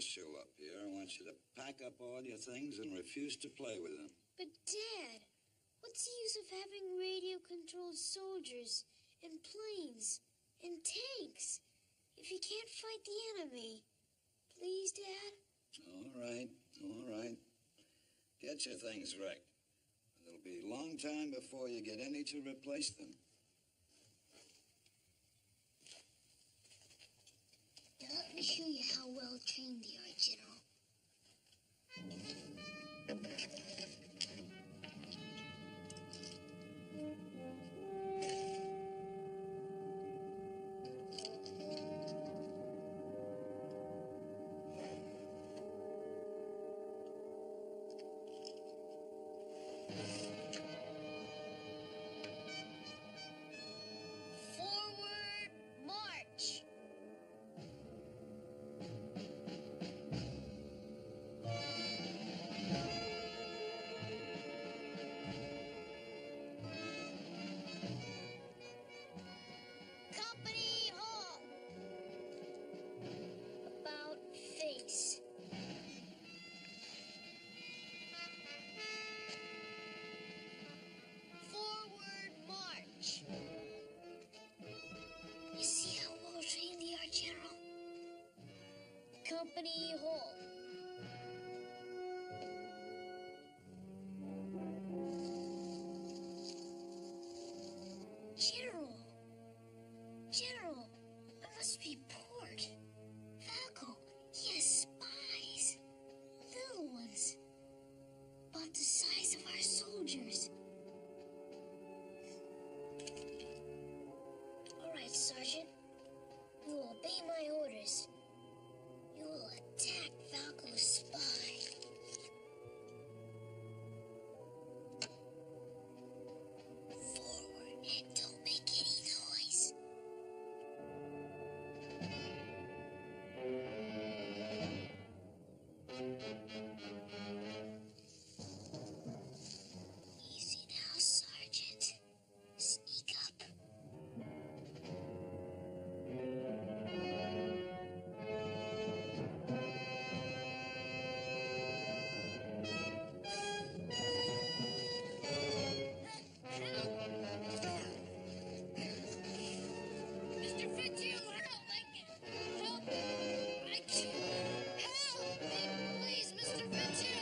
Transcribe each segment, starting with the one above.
show up here, I want you to pack up all your things and refuse to play with them. But, Dad, what's the use of having radio-controlled soldiers and planes and tanks if you can't fight the enemy? Please, Dad? All right. Get your things wrecked. It'll be a long time before you get any to replace them. Now let me show you how well trained they are, General. Forward march! Company halt! About face. Forward march! You see how well trained they are, General? Company halt. General, it must be Port. Falco, he has spies. Little ones. About the size of our soldiers. All right, Sergeant. You will obey my orders. You will attack Falco's spy. Forward and don't make any noise. Easy now, Sergeant. Sneak up. Mr. Fitzgerald, help! Help! I can't. Help me, please, Mr. Fitzgerald!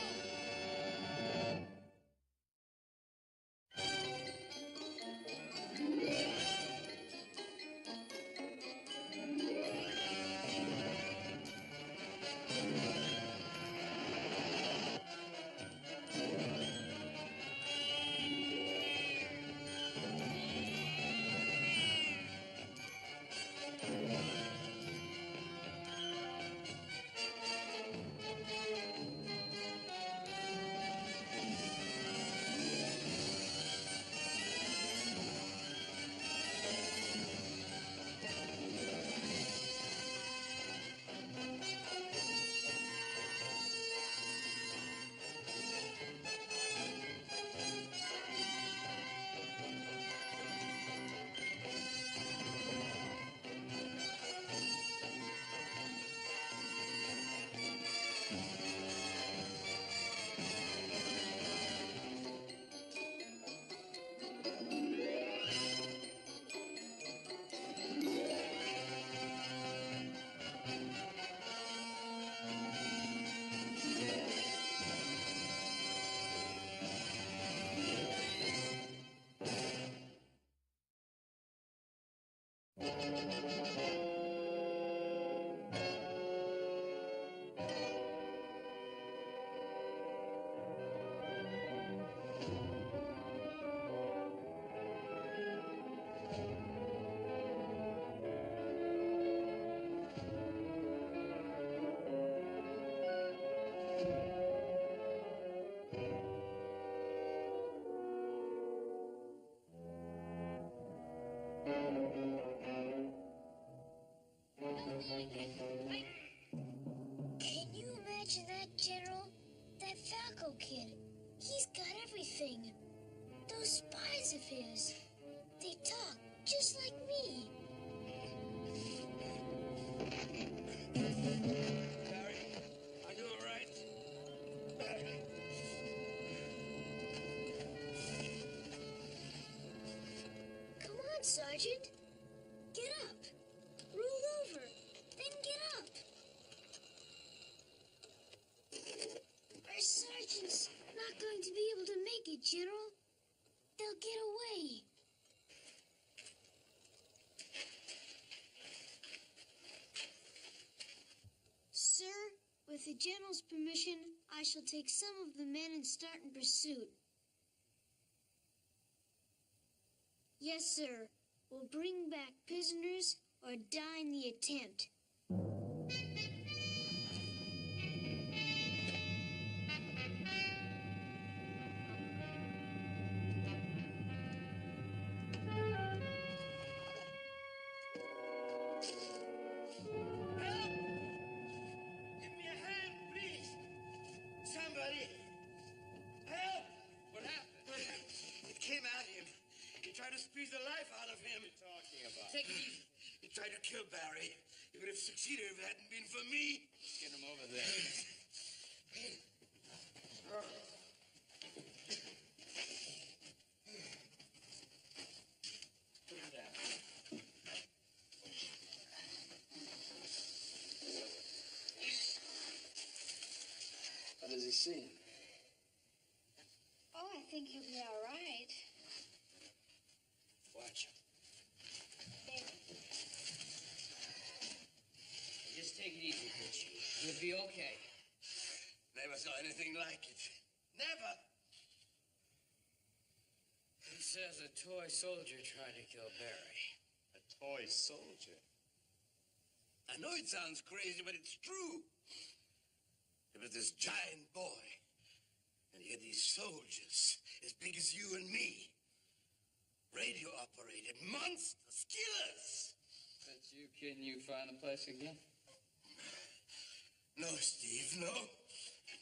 Can you imagine that, General? That Falco kid. He's got everything. Those spies of his. They talk just like me. Barry, General. They'll get away. Sir, with the General's permission, I shall take some of the men and start in pursuit. Yes, sir. We'll bring back prisoners or die in the attempt. Squeeze the life out of him. What are you talking about? Take it easy. He tried to kill Barry. He would have succeeded if it hadn't been for me. Get him over there. Put him down. How does he seem? Oh, I think he'll be all right. Watch him. Just take it easy, Pitch. You'll be okay. Never saw anything like it. Never. He says a toy soldier tried to kill Barry. A toy soldier? I know it sounds crazy, but it's true. There was this giant boy, and he had these soldiers as big as you and me. Radio-operated monsters, killers. Can you find the place again? No, Steve, no.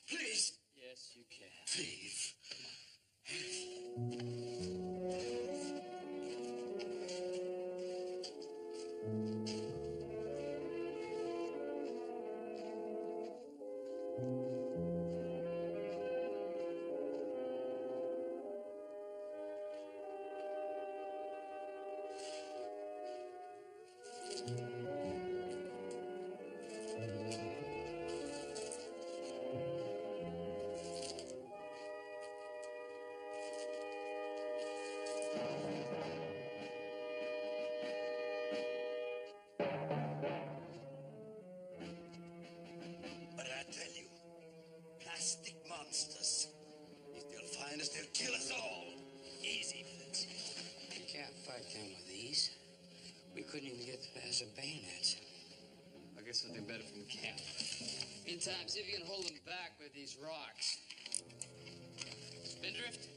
Please. Yes, you can. Steve. But I tell you, plastic monsters. If they'll find us, they'll kill us all. Easy, Flint. You can't fight them with these. We couldn't even get past the bayonets. I'll get something better from camp. Meantime, see if you can hold them back with these rocks. Spindrift?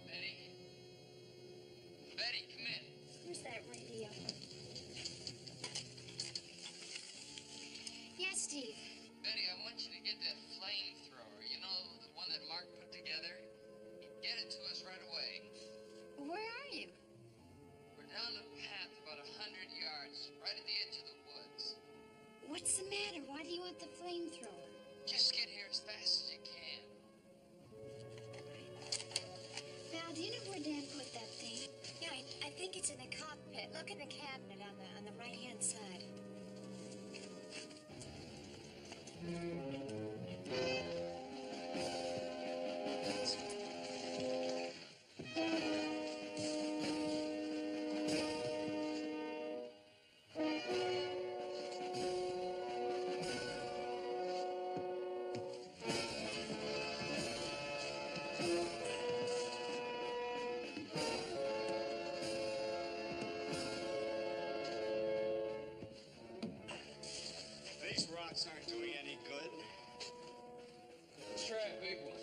Betty? Betty, come in. Where's that radio? Yes, Steve. Betty, I want you to get that flamethrower. You know, the one that Mark put together? Get it to us right away. Where are you? We're down the path about 100 yards, right at the edge of the woods. What's the matter? Why do you want the flamethrower? Just get here as fast as you can. Val, do you know where Dan put that thing? Yeah, I think it's in the cockpit. Look in the cabinet on the right-hand side. These rocks aren't doing any good. Let's try a big one.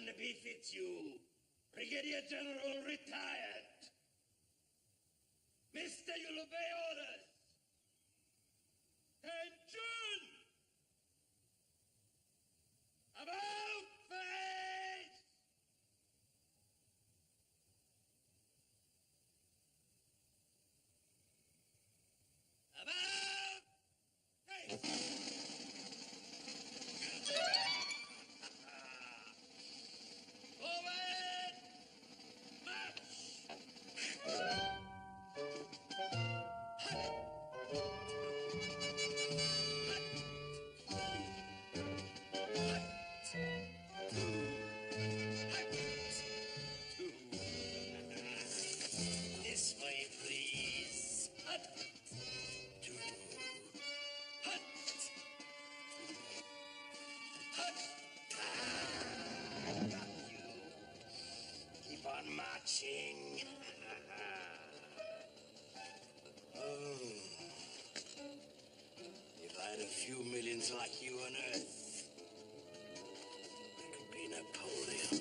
man befits you. Brigadier General retired. Mister, you'll obey orders. Attention! About face! About face! Forward! March! This way, please. Hut. Two. Hut. Hut. Got you. Keep on marching. Oh. If I had a few millions like you on Earth, I could be Napoleon.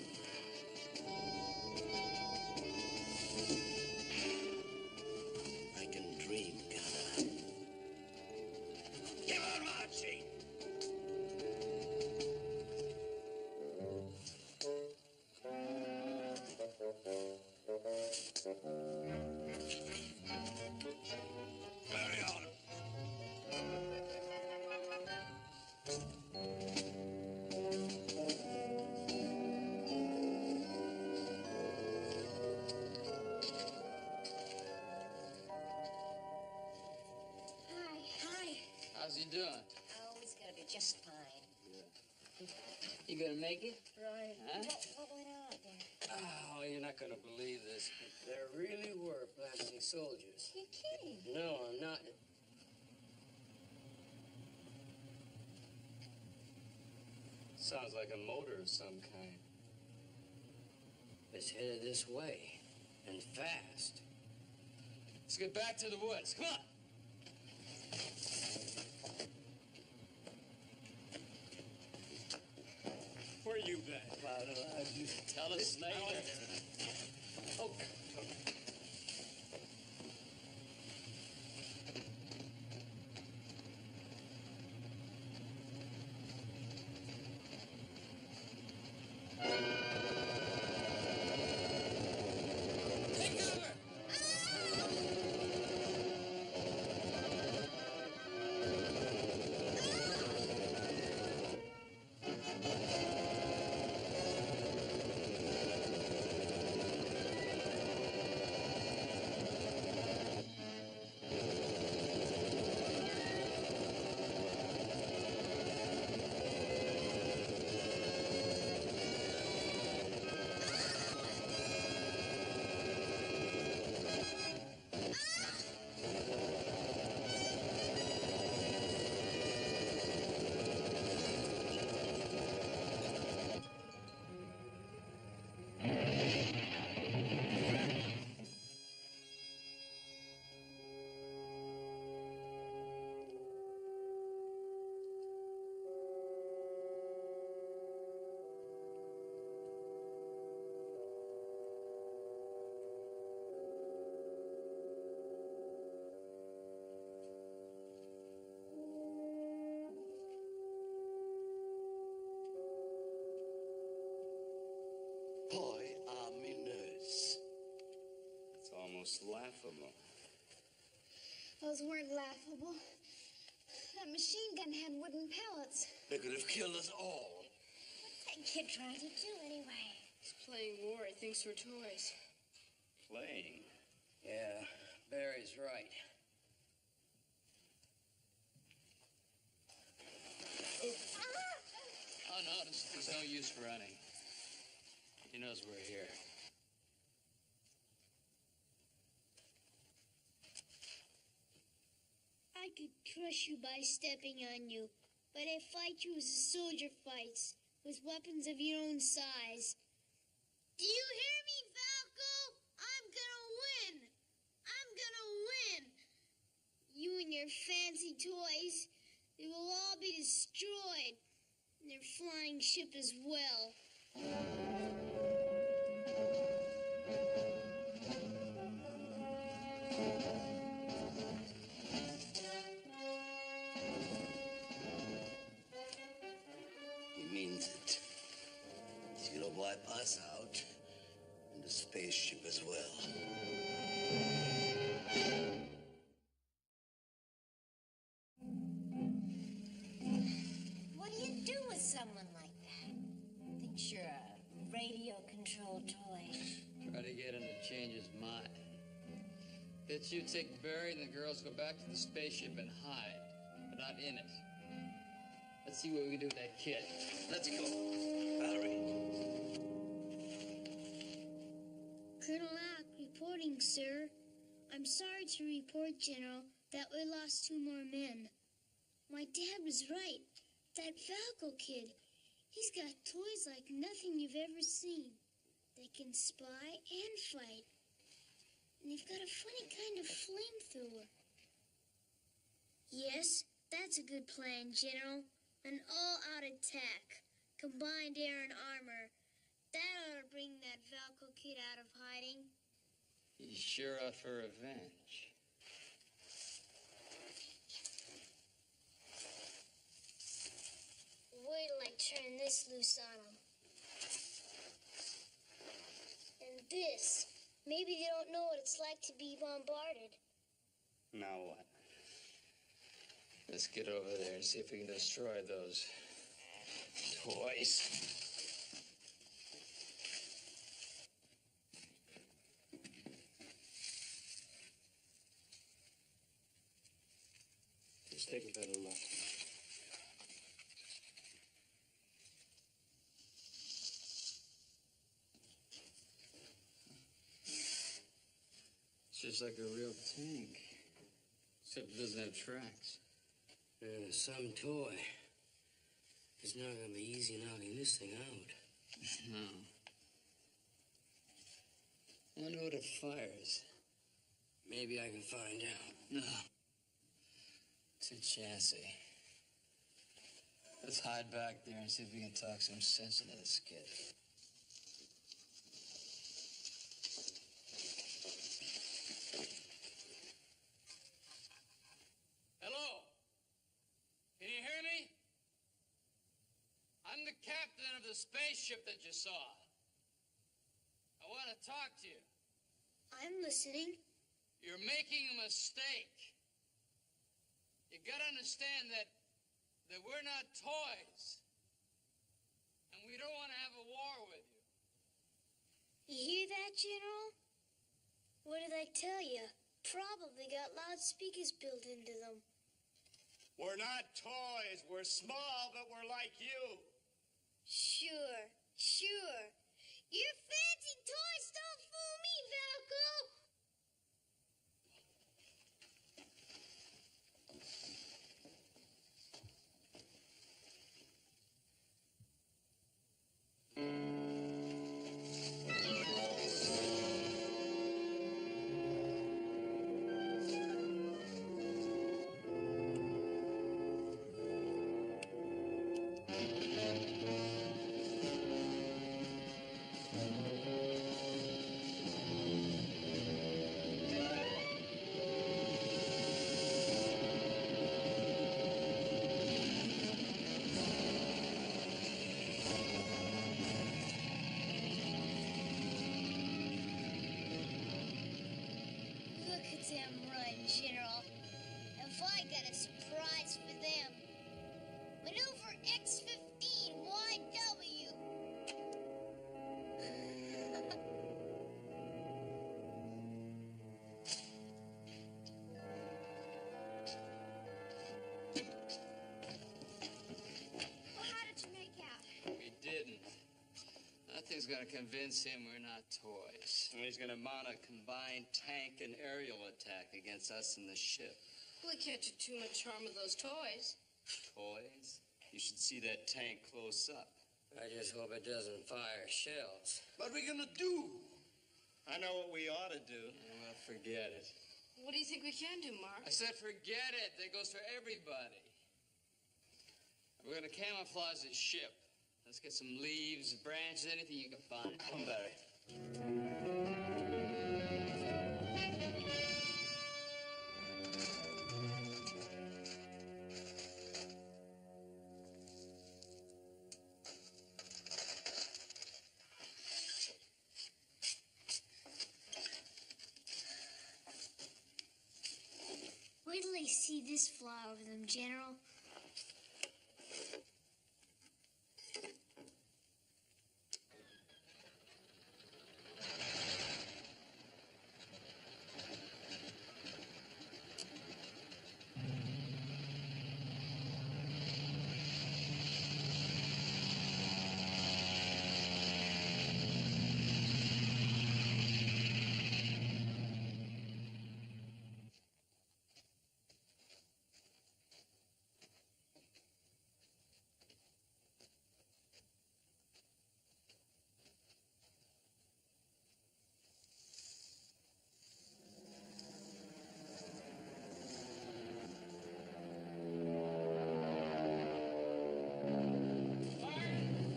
I can dream, can I? Keep on marching! Carry on! Hi. How's he doing? Oh, he's gonna be just fine. You gonna make it? Right. Huh? What went on there? Oh, you're not gonna believe this. There really were plastic soldiers. You're kidding. No, I'm not. Sounds like a motor of some kind. It's headed this way, and fast. Let's get back to the woods. Come on! Where you been? Tell us later. Oh. Take cover! Boy, army nurse. It's almost laughable. Those weren't laughable. That machine gun had wooden pellets. They could have killed us all. What's that kid trying to do anyway? He's playing war. He thinks we're toys. Playing? Yeah, Barry's right. Oh, no, there's no use running. He knows we're here. I could crush you by stepping on you, but I fight you as a soldier fights, with weapons of your own size. Do you hear me, Falco? I'm gonna win! I'm gonna win! You and your fancy toys, they will all be destroyed, and their flying ship as well. He means it. He's gonna wipe us out and the spaceship as well. What do you do with someone like that? Thinks you're a radio-controlled toy. Try to get him to change his mind. That you take Barry and the girls go back to the spaceship and hide, but not in it. Let's see what we can do with that kid. Let's go. Valerie. Colonel Ack reporting, sir. I'm sorry to report, General, that we lost 2 more men. My dad was right. That Falco kid, he's got toys like nothing you've ever seen. They can spy and fight. And they've got a funny kind of flamethrower. Yes, that's a good plan, General. An all-out attack. Combined air and armor. That ought to bring that Falco kid out of hiding. He's sure out for revenge. Wait till I turn this loose on them. And this. Maybe they don't know what it's like to be bombarded. Now what? Let's get over there and see if we can destroy those toys. Let's take a better look. It's just like a real tank, except it doesn't have tracks. Some toy. It's not gonna be easy knocking this thing out. No. I wonder what it fires. Maybe I can find out. No. It's a chassis. Let's hide back there and see if we can talk some sense into this kid. Hello? Can you hear me? I'm the captain of the spaceship that you saw. I want to talk to you. I'm listening. You're making a mistake. You gotta understand that we're not toys. And we don't want to have a war with you. You hear that, General? What did I tell you? Probably got loudspeakers built into them. We're not toys. We're small, but we're like you. Sure, sure. Your fancy toys don't fool me, Falco. Look at them run, General. Have I got a surprise for them? Maneuver X-15YW. Well, how did you make out? We didn't. Nothing's gonna convince him we're not toys. And he's gonna mount a combined tank and aerial attack against us and the ship. We can't do too much harm with those toys. Toys? You should see that tank close up. I just hope it doesn't fire shells. What are we gonna do? I know what we ought to do. Well, forget it. What do you think we can do, Mark? I said forget it. That goes for everybody. We're gonna camouflage the ship. Let's get some leaves, branches, anything you can find. Come, Barry. Wait till they see this fly over them, General.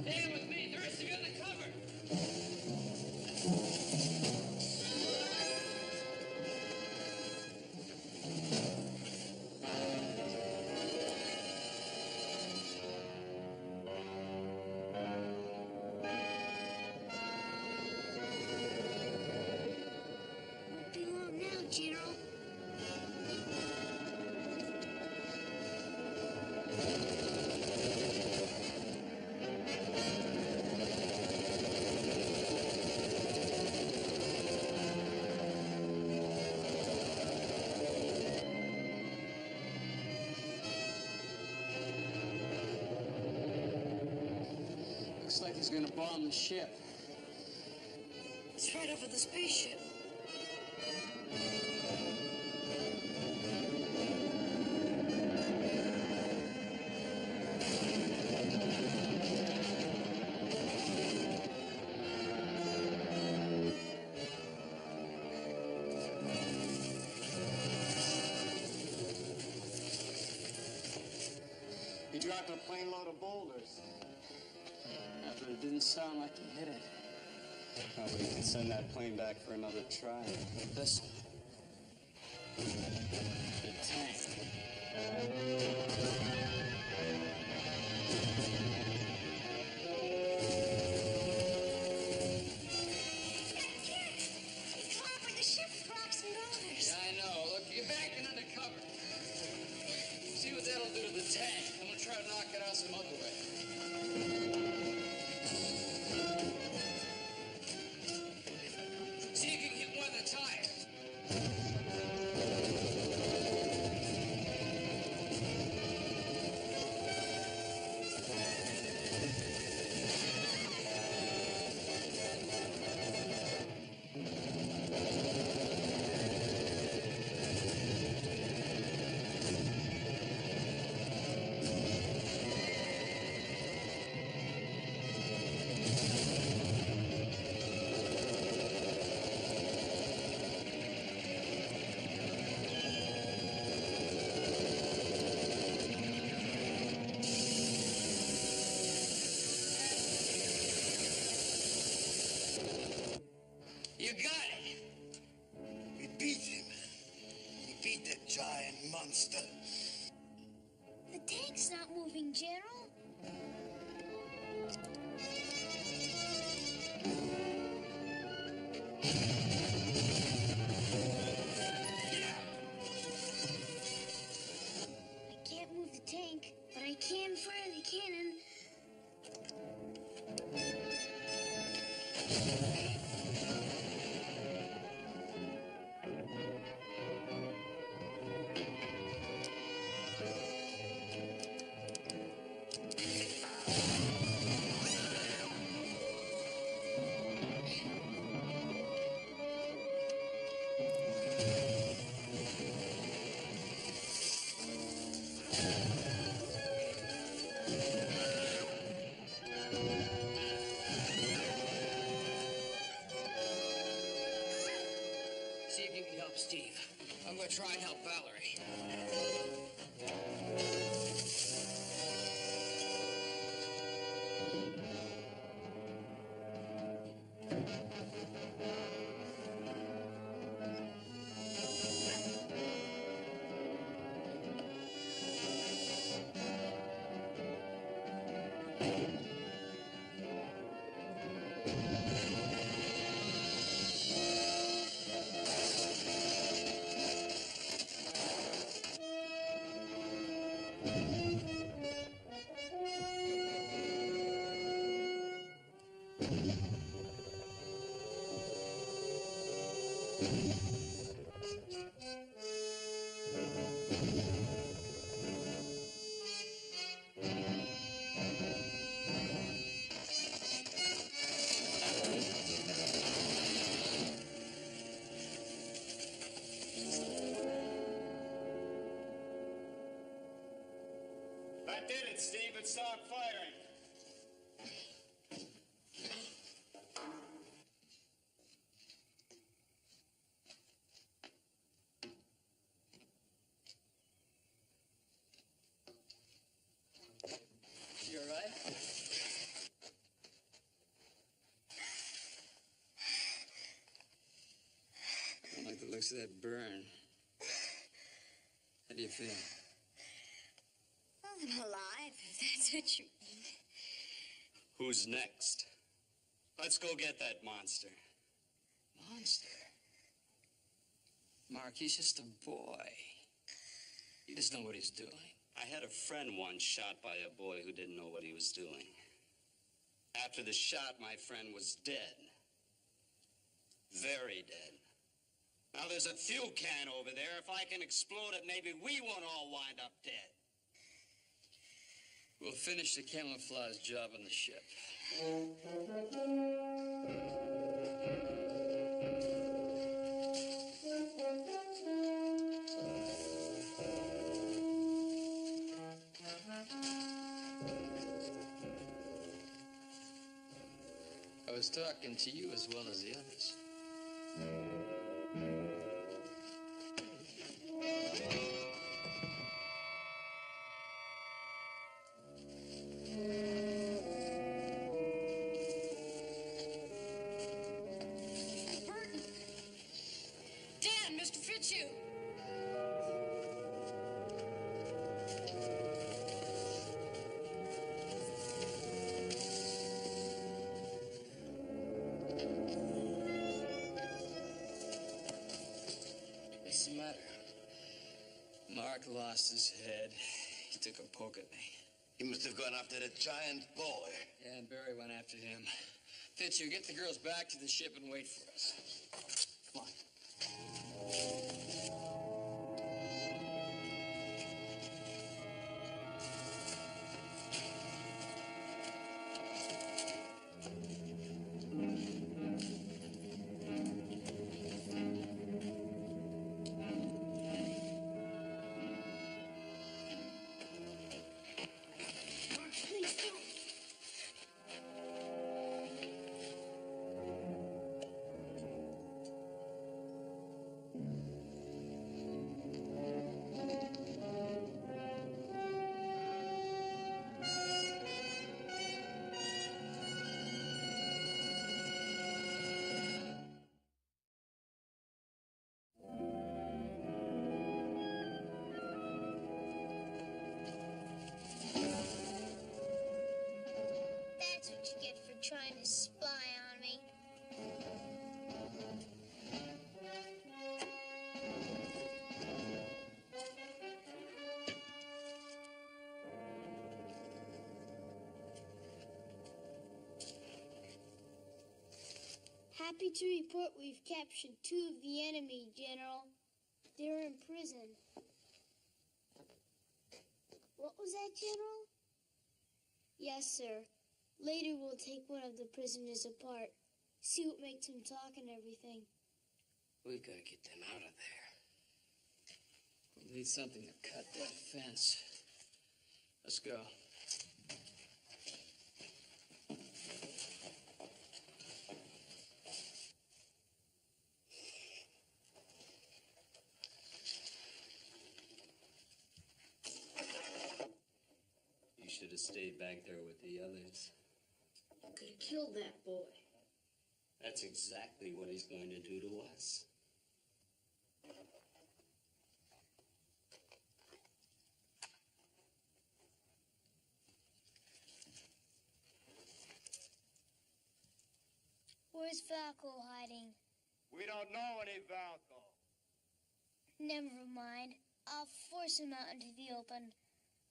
Stay with me. The rest of you in the cover. Won't be long now, General. Looks like he's gonna bomb the ship. It's right over the spaceship. He dropped a plane load of boulders. Yeah, but it didn't sound like he hit it. Probably can send that plane back for another try. Listen. The tank. The ship's rocks and boulders. Yeah, I know. Look, get back and under cover. See what that'll do to the tank. I'm gonna try to knock it out some other way. See if you can hit one of the tires. You got it. We beat him. We beat that giant monster. The tank's not moving, General. I can't move the tank, but I can fire the cannon. See if you can help Steve. I'm gonna try and help Valerie. That did it, Steve. It stopped firing. You all right? I don't like the looks of that burn. How do you feel? Well, I'm alive, if that's what you mean. Who's next? Let's go get that monster. Monster? Mark, he's just a boy. He doesn't know what he's doing. I had a friend once shot by a boy who didn't know what he was doing. After the shot, my friend was dead. Very dead. Now, there's a fuel can over there. If I can explode it, maybe we won't all wind up dead. We'll finish the camouflage job on the ship. I was talking to you as well as the others. Burton! Dan, Mr. Fitzhugh! What's the matter? Mark lost his head. He took a poke at me. He must have gone after that giant boy. Yeah, and Barry went after him. Fitzhugh, get the girls back to the ship and wait for us. Come on. Please don't. That's what you get for trying to spy on me. Happy to report we've captured 2 of the enemy, General. They're in prison. What was that, General? Yes, sir. Later we'll take one of the prisoners apart. See what makes him talk and everything. We've got to get them out of there. We'll need something to cut that fence. Let's go. You should have stayed back there with the others. Could have killed that boy. That's exactly what he's going to do to us. Where's Falco hiding? We don't know any Falco. Never mind. I'll force him out into the open.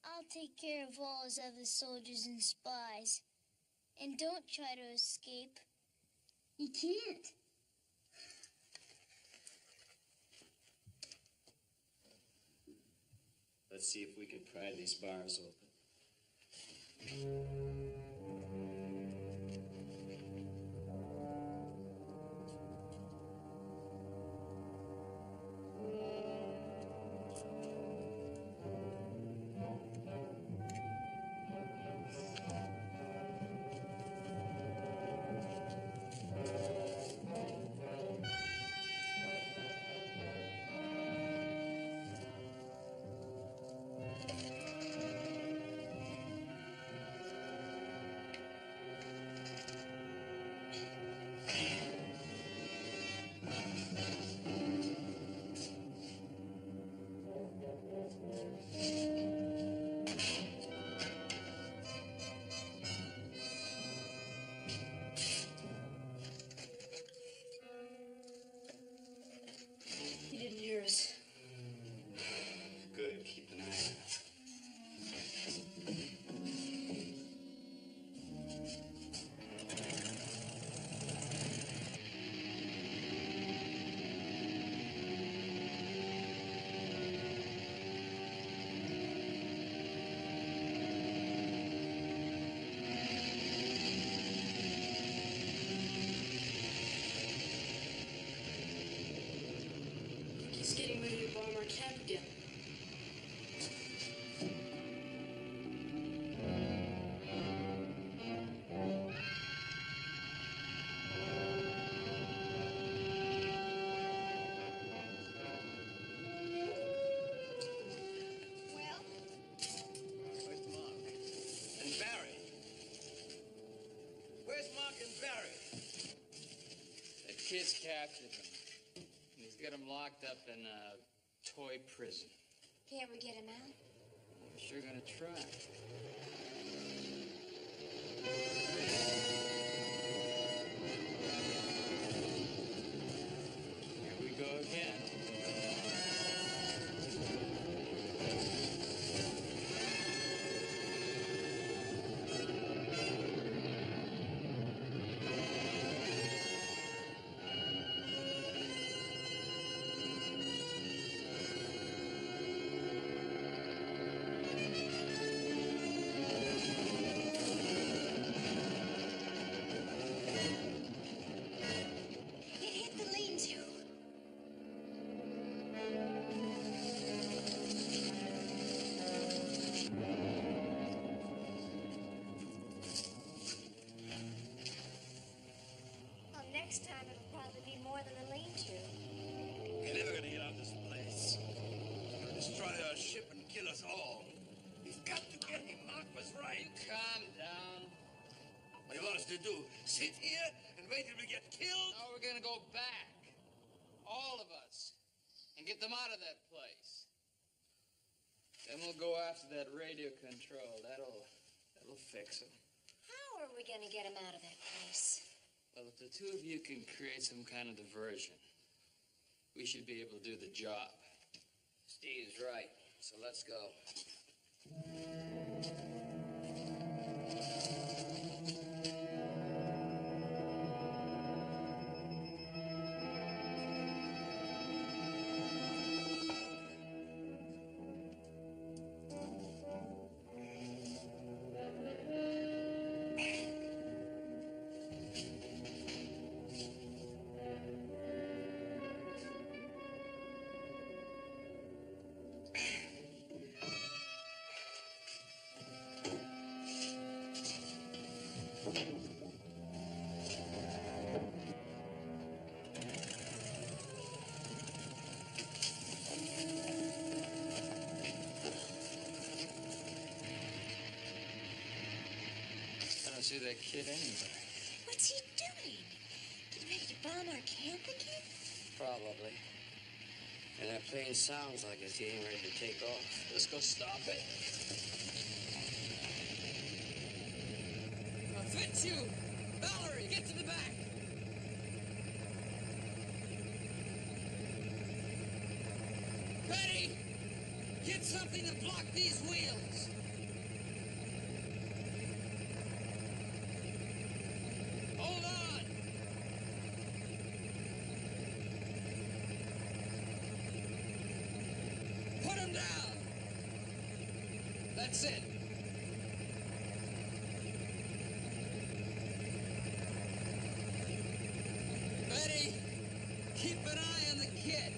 I'll take care of all his other soldiers and spies. And don't try to escape. You can't. Let's see if we can pry these bars open. He didn't hear us. Good, keep an eye on it. He's getting ready to bomb our camp again. Well, Where's Mark? And Barry? Where's Mark and Barry? The kid's captured them. He's got them locked up in a toy prison. can't we get him out? We're sure gonna try. Here we go again. It hit the lean-to. Well, next time it'll probably be more than a lean-to. We're never gonna get out of this place. He's gonna destroy our ship and kill us all. We've got to get him. Mark was right. Calm down. What do you want us to do? Sit here and wait till we get killed? Now we're gonna go back. All of us. And get them out of that place. Then we'll go after that radio control. That'll fix them. How are we going to get him out of that place? Well, if the two of you can create some kind of diversion, we should be able to do the job. Steve's right, so let's go. I don't see that kid anywhere. What's he doing? ready to bomb our camp again? Probably. And that plane sounds like it's getting ready to take off. Let's go stop it. Fitzhugh! Valerie, get to the back! Betty! Get something to block these wheels! Hold on! Put him down! That's it. Betty, keep an eye on the kid.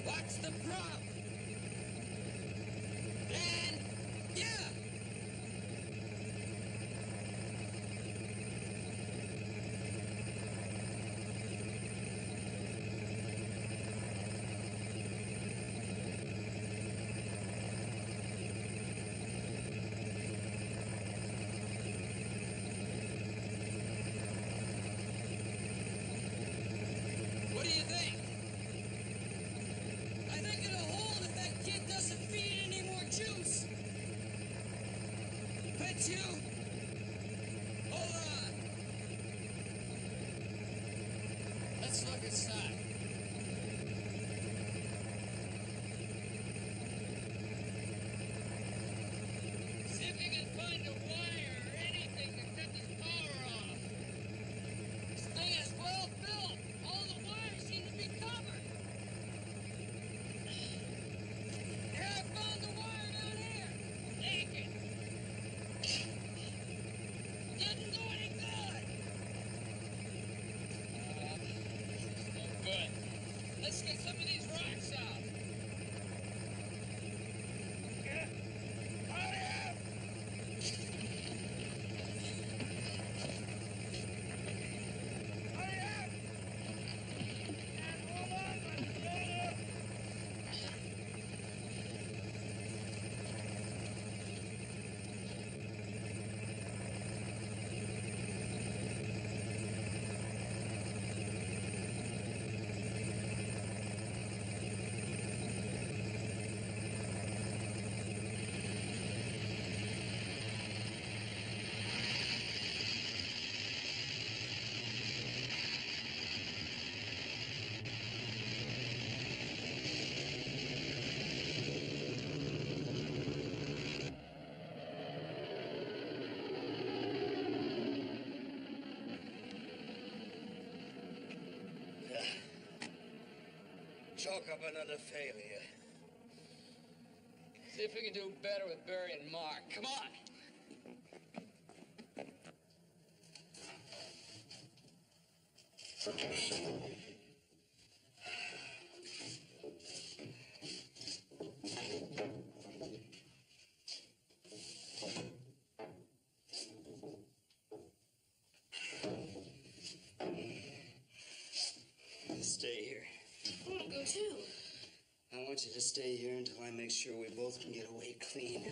Watch the prop. And, yeah! What do you think? I think it'll hold if that kid doesn't feed it any more juice. Fitzhugh, hold on. Let's look inside. See if you can find a wire or anything to cut this power off. This thing is well built. All the wires seem to be covered. Here, I found the wire down here. Take it. Didn't do any good. No good. Let's get some of these rocks out. Hurry up! Hurry up! And hold on, let's load up. Chalk up another failure. See if we can do better with Barry and Mark. Come on! Stay here. I want to go too. I want you to stay here until I make sure we both can get away clean.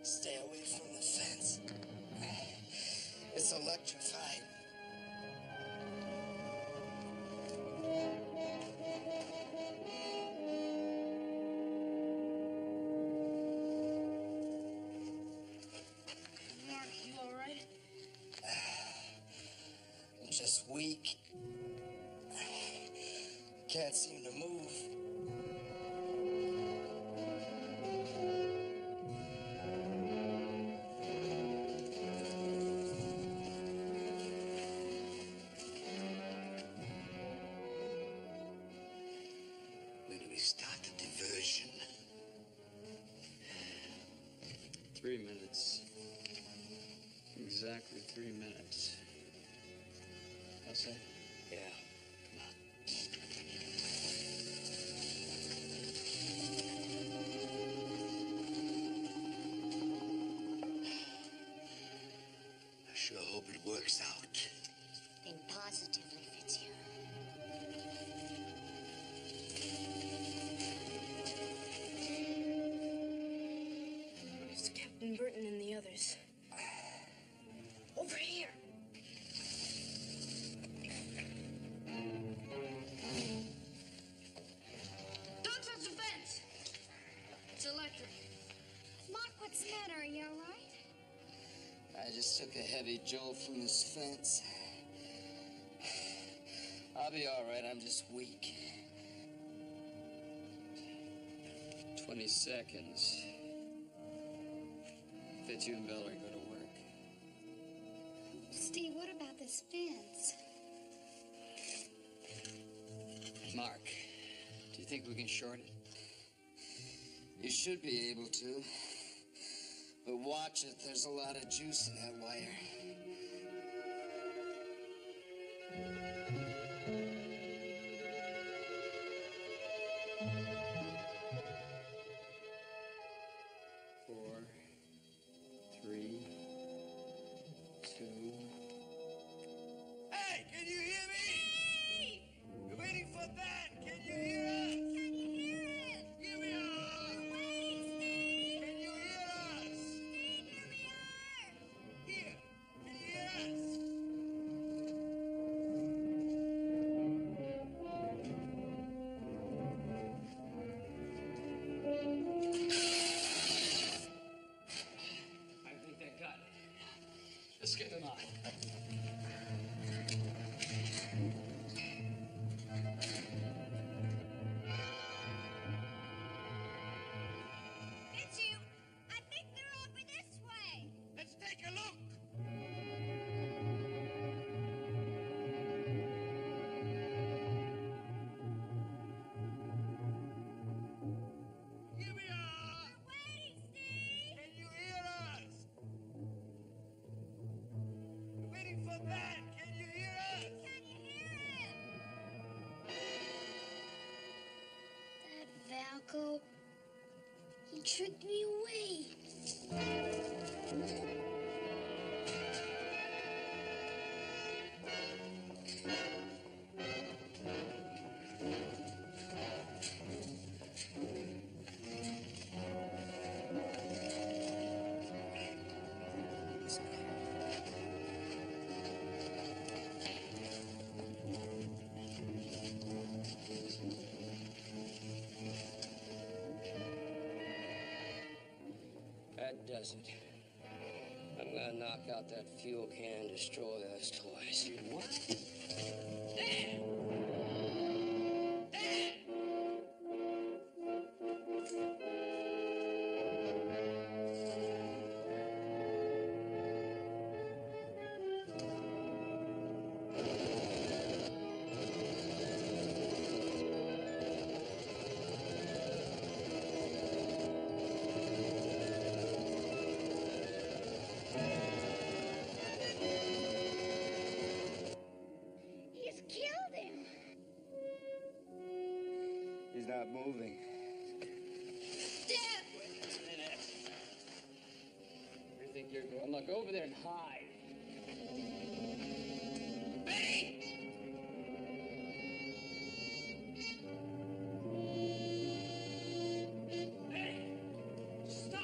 Stay away from the fence. It's electrified. Mark, you all right? I'm just weak. Can't seem to move. we start the diversion? 3 minutes. Exactly 3 minutes. I'll say? Yeah. I sure hope it works out. Think positively, Fitzhugh. It's Captain Burton and the others. Over here. Don't touch the fence. It's electric. Mark, what's the matter? Are you all right? I just took a heavy jolt from this fence. I'll be all right. I'm just weak. 20 seconds. Fitzhugh and Bella go to work. Steve, what about this fence? Mark, do you think we can short it? You should be able to. But watch it. There's a lot of juice in that wire. Hey, can you hear me? We're waiting for that. Can you hear us? Can you hear it? Here we are. Wait, Steve! Can you hear us? Steve, here we are! Here. Can you hear us? I think they got it. Let's get them on. Fitzhugh, I think they're over this way. Let's take a look. Here we are. Wait, Steve! Can you hear us? We're waiting for that. Can you hear us? Can you hear it? That Valco, he tricked me away. That does it. I'm gonna knock out that fuel can and destroy those toys. What? He's killed him. He's not moving. Dad! Wait a minute. Where do you think you're going? Look, over there and hide. Stop!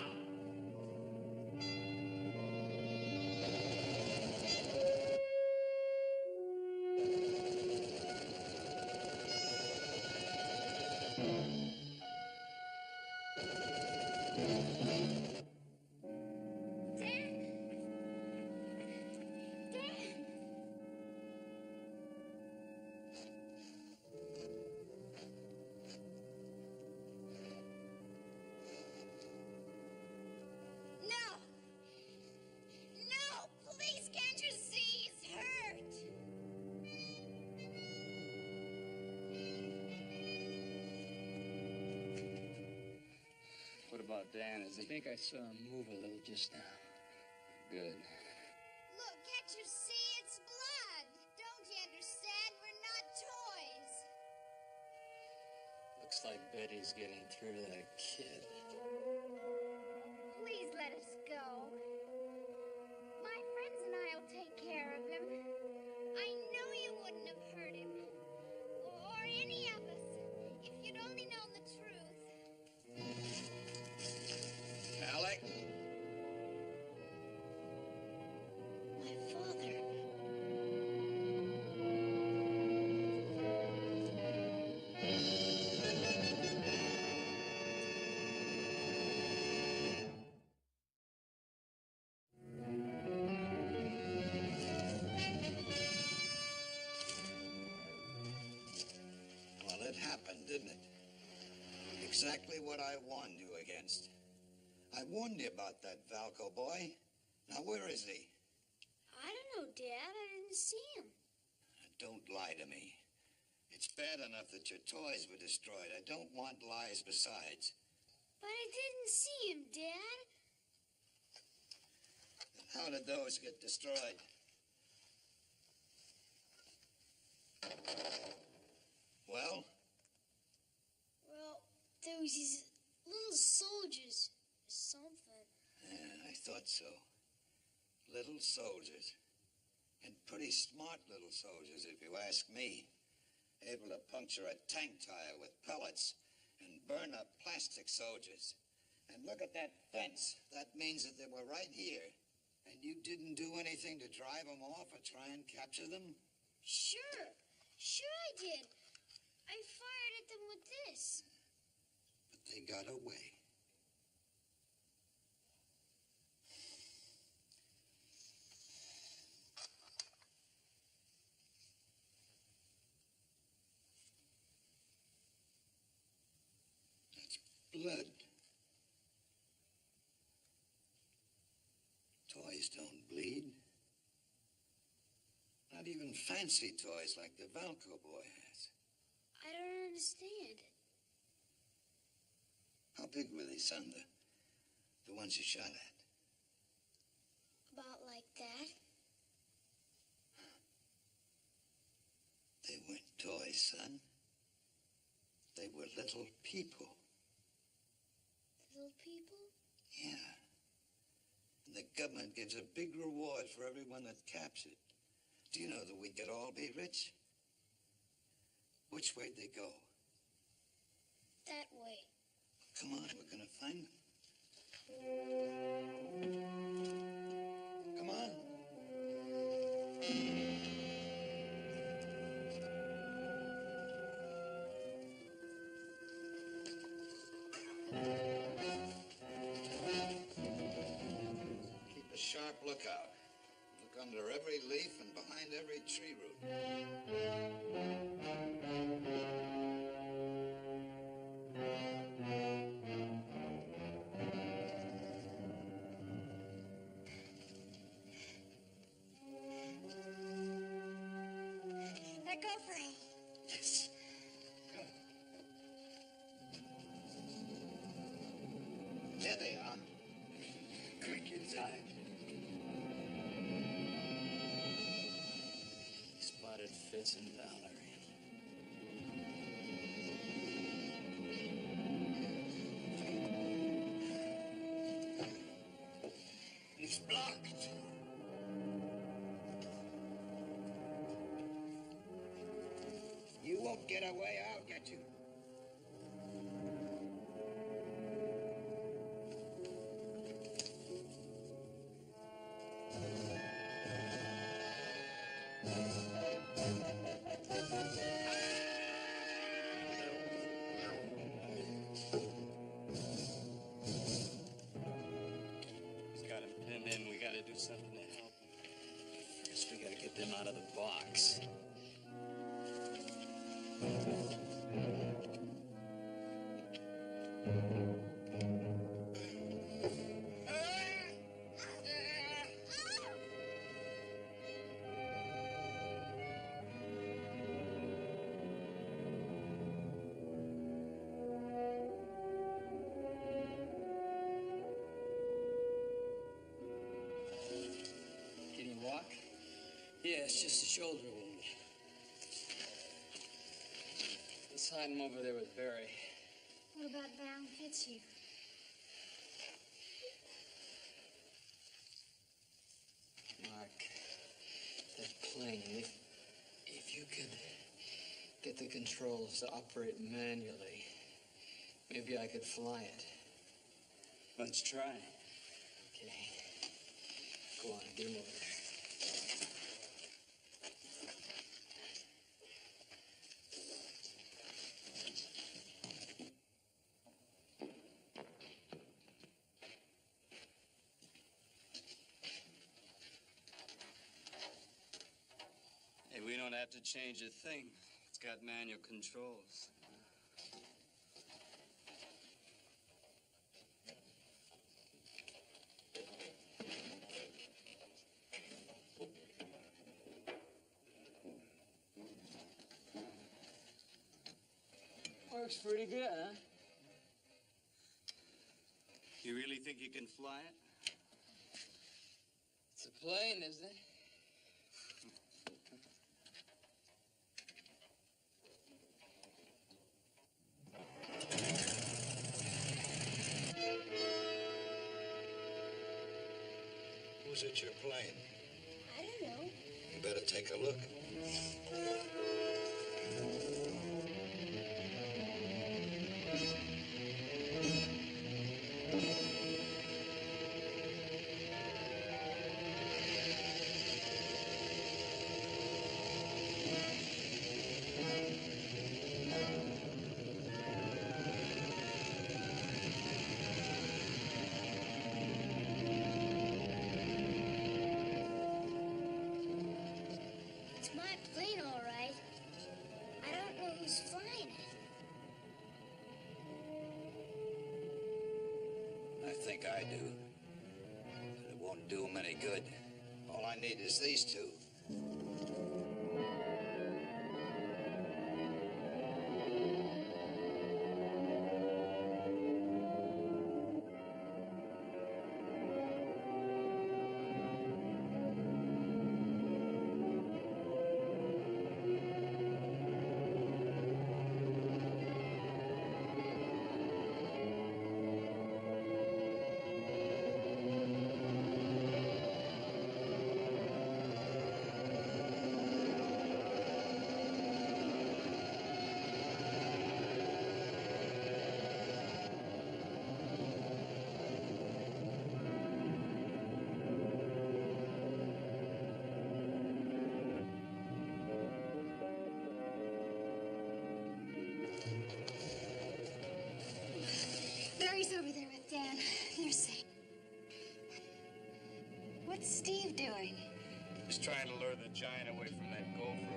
Dad? about Dan, is he? I think I saw him move a little just now. Good. Look, can't you see it's blood? Don't you understand? We're not toys. Looks like Betty's getting through to that kid. Please let us go. My friends and I'll take care of him. I know you wouldn't have hurt him. Or any of us. If you'd only known the truth. Alec? My father. Well, it happened, didn't it? Exactly what I warned you against. I warned you about that Valco boy. Now, where is he? I don't know, Dad. I didn't see him. Don't lie to me. It's bad enough that your toys were destroyed. I don't want lies besides. But I didn't see him, Dad. How did those get destroyed? Well? Well, there was these little soldiers or something. Yeah, I thought so. Little soldiers. And pretty smart little soldiers, if you ask me. Able to puncture a tank tire with pellets and burn up plastic soldiers. And look at that fence. That means that they were right here. And you didn't do anything to drive them off or try and capture them? Sure. Sure I did. I fired at them with this. But they got away. That's blood. Toys don't bleed. Not even fancy toys like the Valco boy has. I don't understand. How big were they, son? The ones you shot at? About like that. They weren't toys, son. They were little people. Little people? Yeah. And the government gives a big reward for everyone that captured. Do you know that we could all be rich? Which way'd they go? That way. Come on, we're gonna find them. Come on. Keep a sharp lookout. Look under every leaf and behind every tree root. Let go for him. Yes. Come. There they are. Quick inside. Spotted Fitz and Valerie. It's blocked. You won't get away, I'll get you. He's got him pinned in. We gotta do something to help him. First, we gotta get them out of the box. it's just a shoulder wound. Let's hide him over there with Barry. What about Brown Fitzhugh? Mark, that plane, if you could get the controls to operate manually, maybe I could fly it. Let's try. Okay. Go on, get him over there. Hey, we don't have to change a thing. It's got manual controls. Works pretty good, huh? You really think you can fly it? It's a plane, isn't it? Who's at your plane? I don't know. You better take a look. It's my plane, all right. I don't know who's flying it. I think I do. But it won't do them any good. All I need is these two. Barry's over there with Dan. They're safe. What's Steve doing? He's trying to lure the giant away from that gopher hole.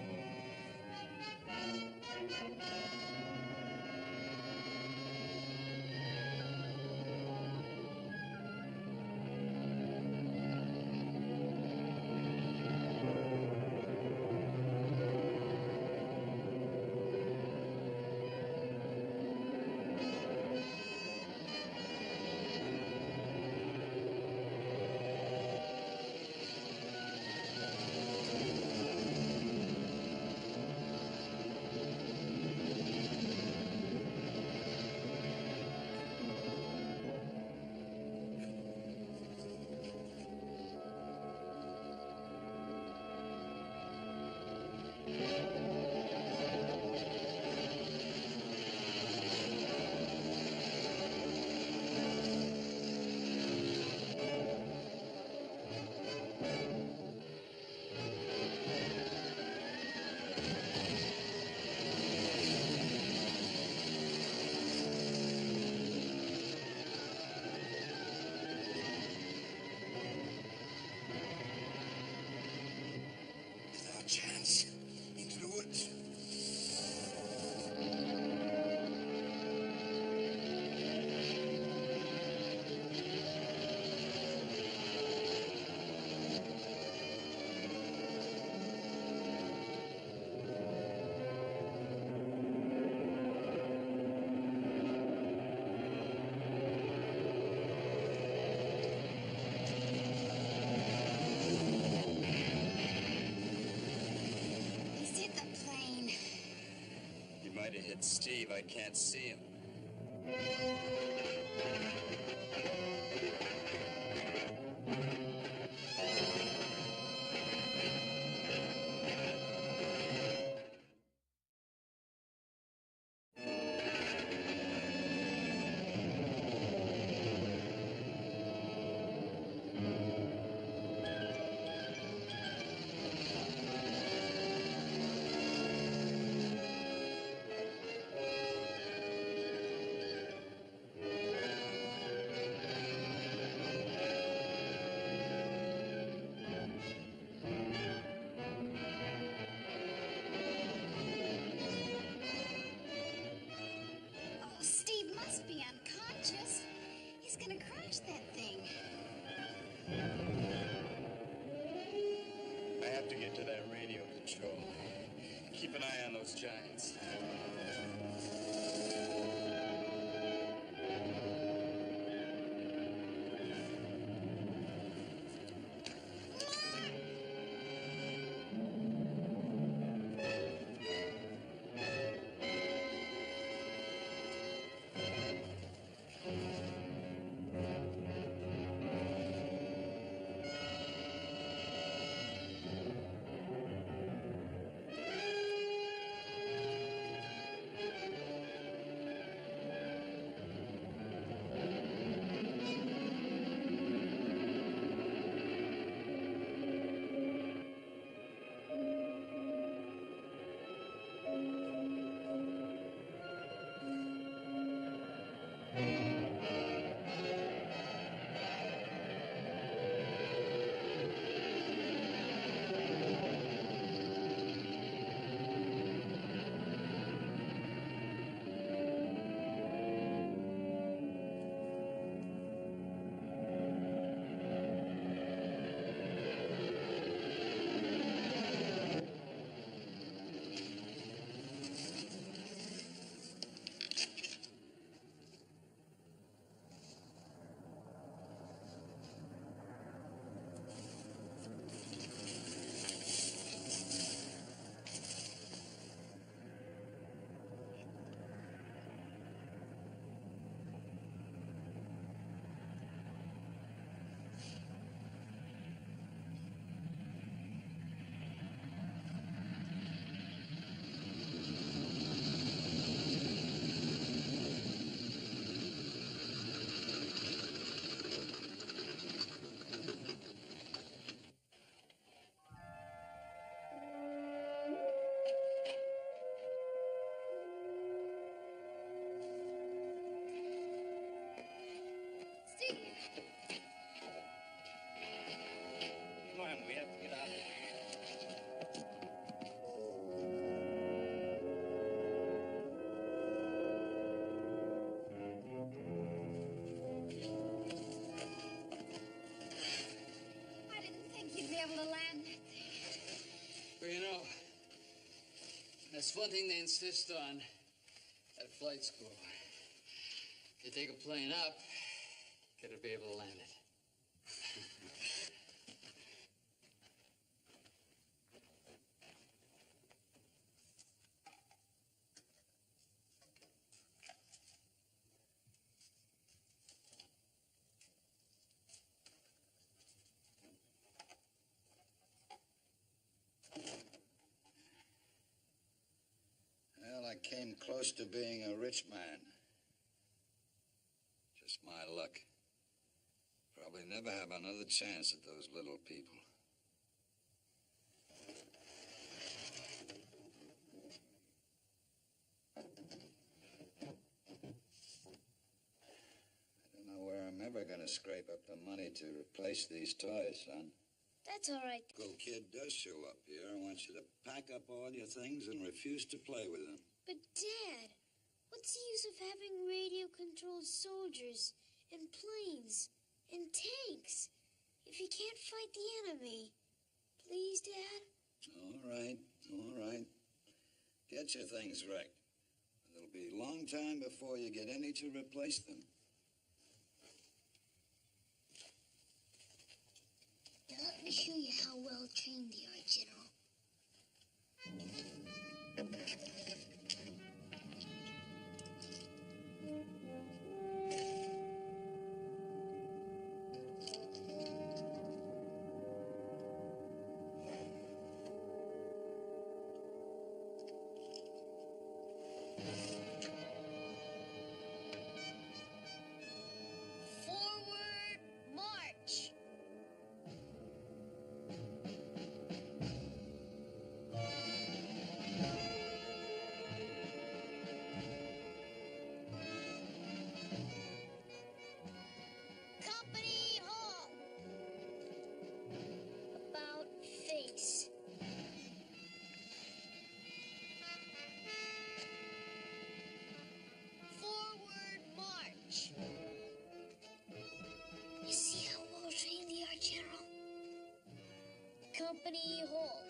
might have hit Steve. I can't see him. Oh, Steve must be unconscious. He's gonna crash that thing. I have to get to that radio control. Keep an eye on those giants. Steve! Come on, we have to get out of here. I didn't think you'd be able to land that thing. Well, you know, that's one thing they insist on at flight school. You take a plane up, gotta be able to land it. Well, I came close to being a rich man. Just my luck. Probably never have another chance at those little people. I don't know where I'm ever going to scrape up the money to replace these toys, son. That's all right. Little kid does show up here. I want you to pack up all your things and refuse to play with them. But, Dad, what's the use of having radio-controlled soldiers and planes and tanks if you can't fight the enemy? Please, Dad? All right, all right. Get your things wrecked. It'll be a long time before you get any to replace them. Now, let me show you how well trained they are, General. Forward march. Company halt. About face. Forward march. You see how well trained they are, General? Company halt.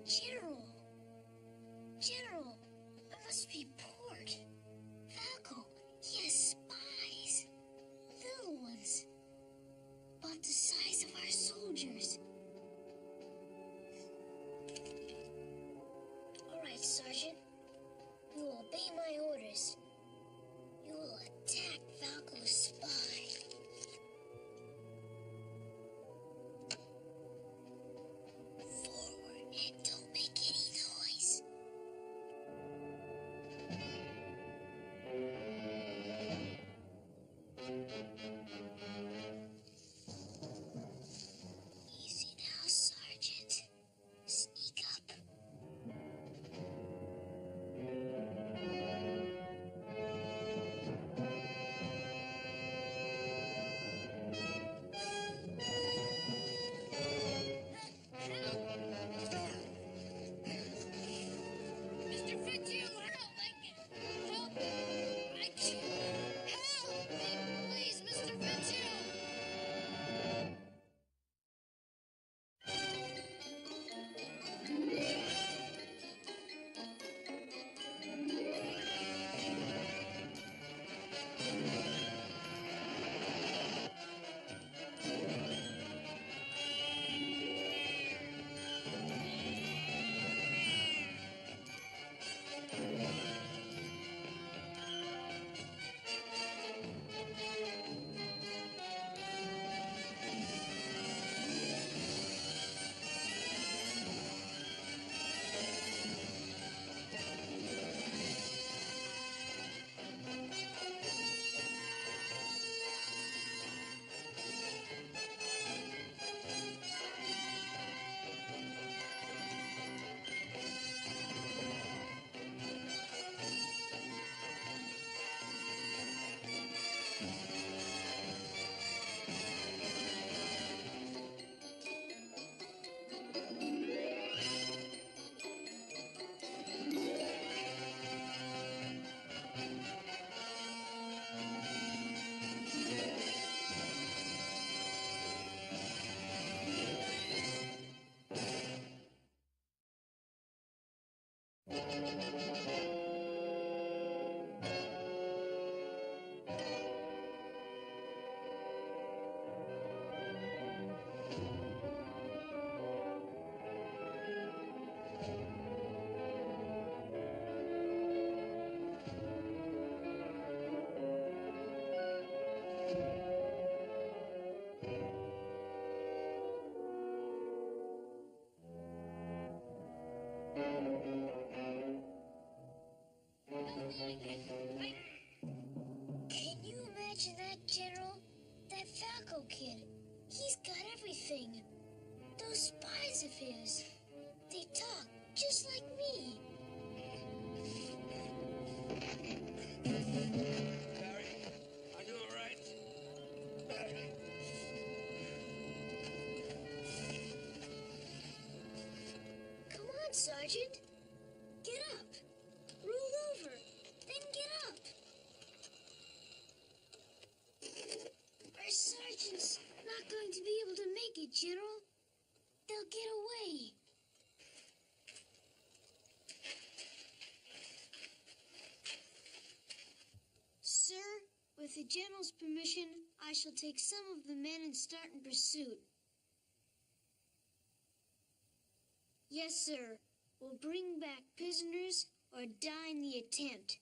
General! General! It must be Port. Falco, he has spies. Little ones. About the size of our soldiers. All right, Sergeant. You will obey my orders. You will attack Falco's spy. Forward and don't make any noise. Easy now, Sergeant. Sneak up. Mr. Fitzhugh, help! Help! I can't. Help me, please, Mr. Fitzhugh! Can you imagine that, General? That Falco kid. He's got everything. Those spies of his. They talk just like me. Barry, are you all right? Barry. Come on, Sergeant. Get up. Roll over. Then get up. Our sergeant's not going to be able to make it, General. They'll get away. Sir, with the General's permission, I shall take some of the men and start in pursuit. Yes, sir. We'll bring back prisoners or die in the attempt.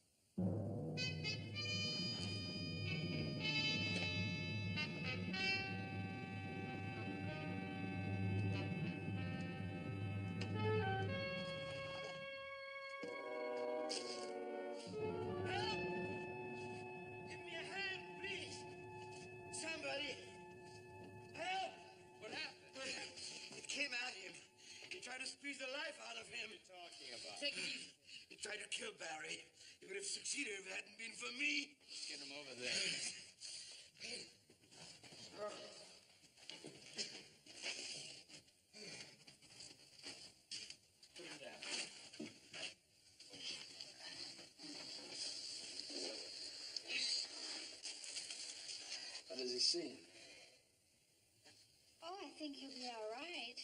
squeeze the life out of him. What are you talking about? Take it easy. He tried to kill Barry. He would have succeeded if it hadn't been for me. Get him over there. How does he seem? Oh, I think he'll be all right.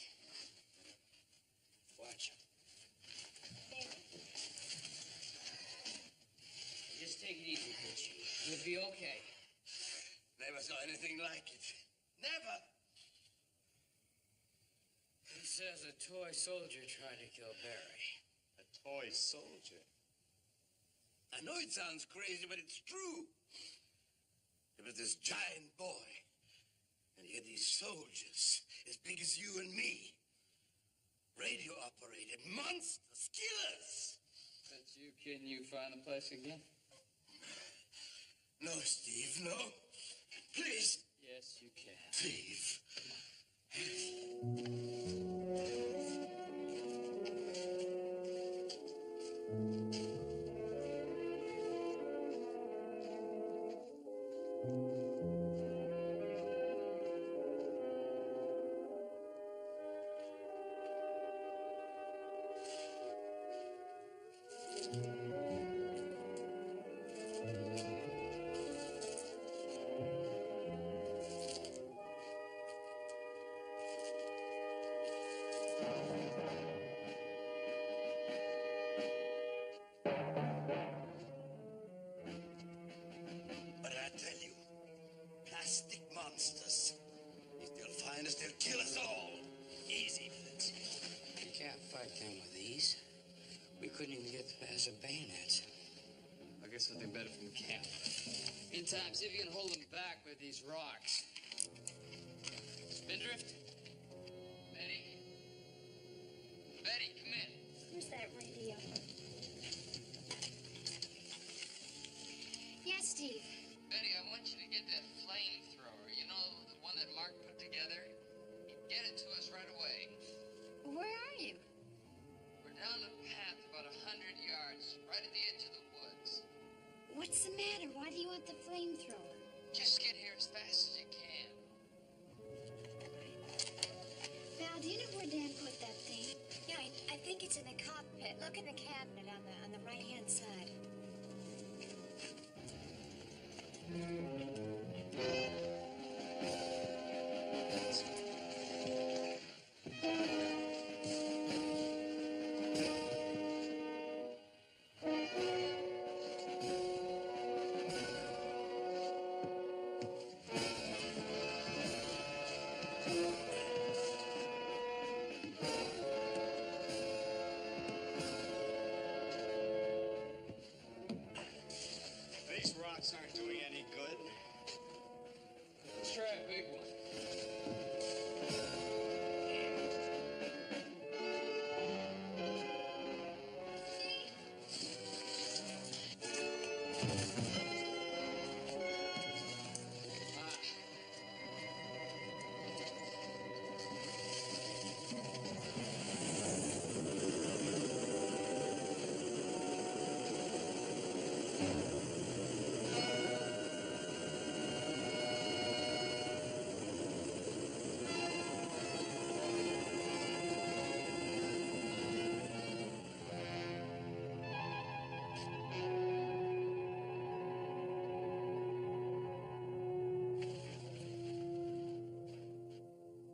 Watch him. There. Just take it easy, Pitchy. You'll be okay. Never saw anything like it. Never. He says a toy soldier tried to kill Barry. A toy soldier. I know it sounds crazy, but it's true. It was this giant boy. And he had these soldiers as big as you and me. Radio-operated monsters, killers. That's you, can you find the place again? No, Steve, no. Please. Yes, you can. Steve. But I tell you, plastic monsters. If they'll find us, they'll kill us all. Easy, Flint. You can't fight them with these. We couldn't even get past the bayonets. I'll get something better from camp. Meantime, see if you can hold them back with these rocks. Spindrift? Betty? Betty, come in. Who's that radio? Yes, Steve. Betty, I want you to get that flamethrower. You know, the one that Mark put together? Get it to us right away. Where are you? We're down the path about 100 yards, right at the edge of the woods. What's the matter? Why do you want the flamethrower? Just get here as fast as you can. Val, do you know where Dan put that thing? Yeah, I think it's in the cockpit. Look in the cabinet on the right-hand side. These rocks aren't doing any good. Let's try a big one.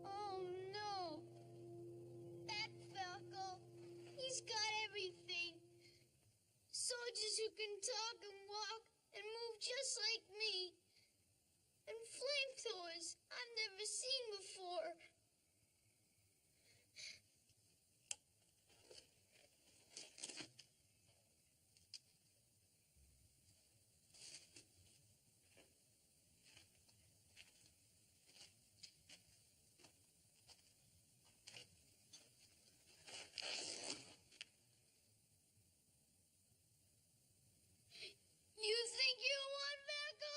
Oh no! That Falco, he's got everything. Soldiers who can talk and walk and move just like me. And flamethrowers I've never seen before. You think you won, Falco?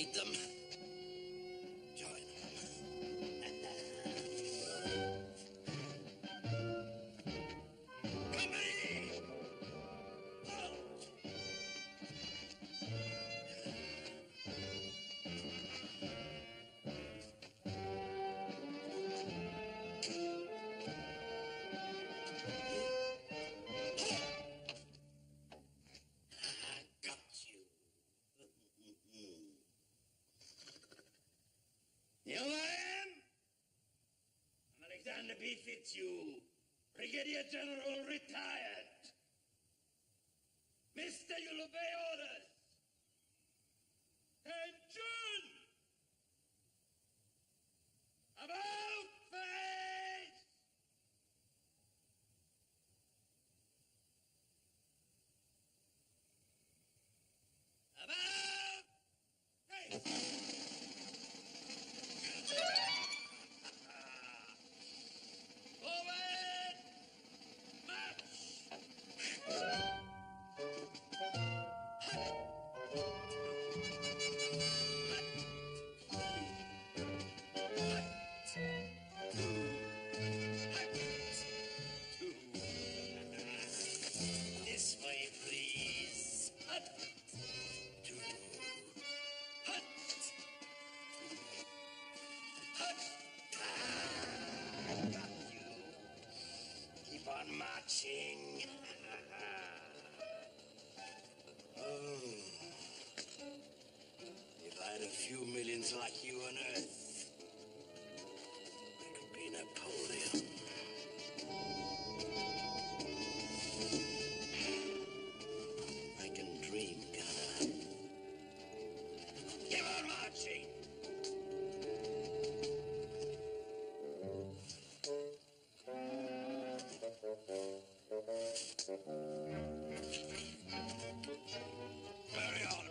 need them. Join them. Company! Halt! Got you. You know who I am? I'm Alexander B. Fitzhugh, Brigadier General retired. Mister, you'll obey orders. Attention! About face! About face! Forward! March! This way, please. Hut. Two. Hut. Hut. Got you. Keep on marching. Oh. If I had a few millions like you on Earth, I could be Napoleon. I can dream, Gunner. Keep on marching! Carry on!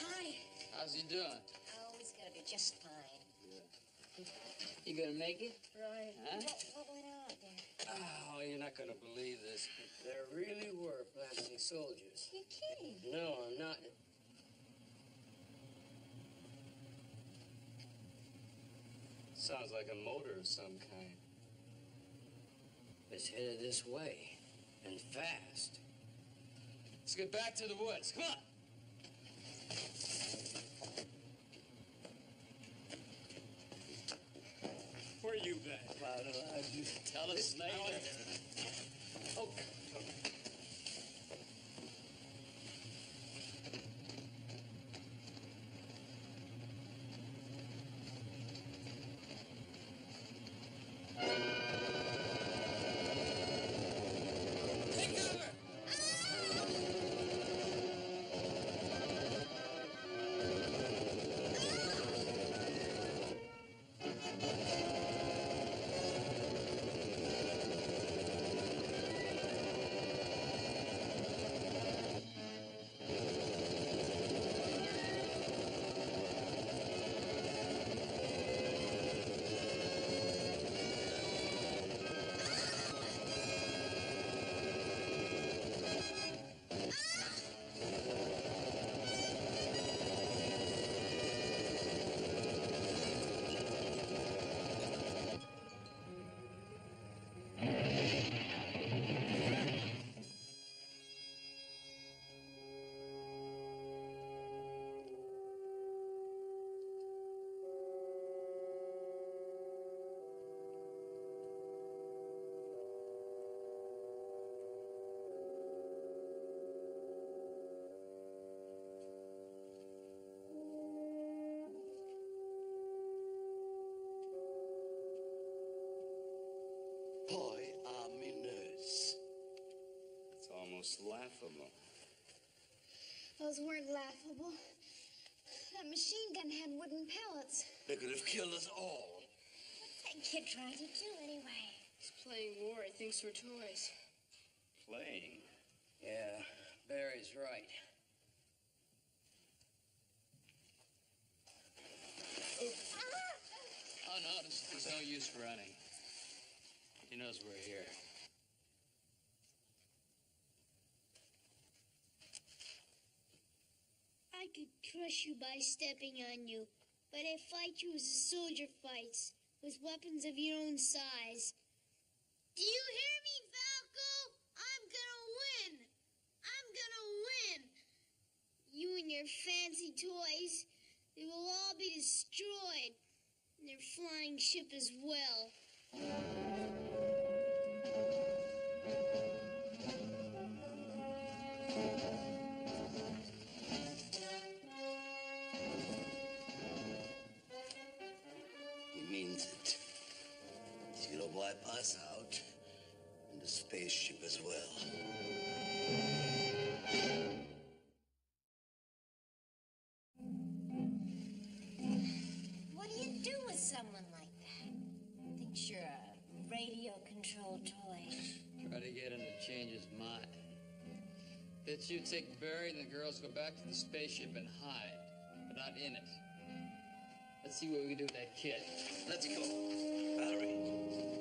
Hi. How's he doing? Oh, he's gonna be just fine. You gonna make it? Right. Huh? What went on there? Oh, you're not gonna believe this. There really were plastic soldiers. You're kidding. No, I'm not. Sounds like a motor of some kind. It's headed this way. And fast. Let's get back to the woods. Come on. Where you been? I don't know. Tell us later. Oh. Take cover! Boy, ominous. It's almost laughable. Those weren't laughable. That machine gun had wooden pellets. They could have killed us all. What's that kid trying to do anyway? He's playing war. He thinks we're toys. Playing. Yeah, Barry's right. no use running. He knows we're here. I could crush you by stepping on you, but I fight you as a soldier fights, with weapons of your own size. Do you hear me, Falco? I'm gonna win! I'm gonna win! You and your fancy toys, they will all be destroyed, and their flying ship as well. He means it. He's gonna wipe us out, and the spaceship as well. What do you do with someone like that? Thinks you're a radio-controlled toy. Try to get him to change his mind. That you take Barry and the girls go back to the spaceship and hide, but not in it. Let's see what we can do with that kid. Let's go, Valerie.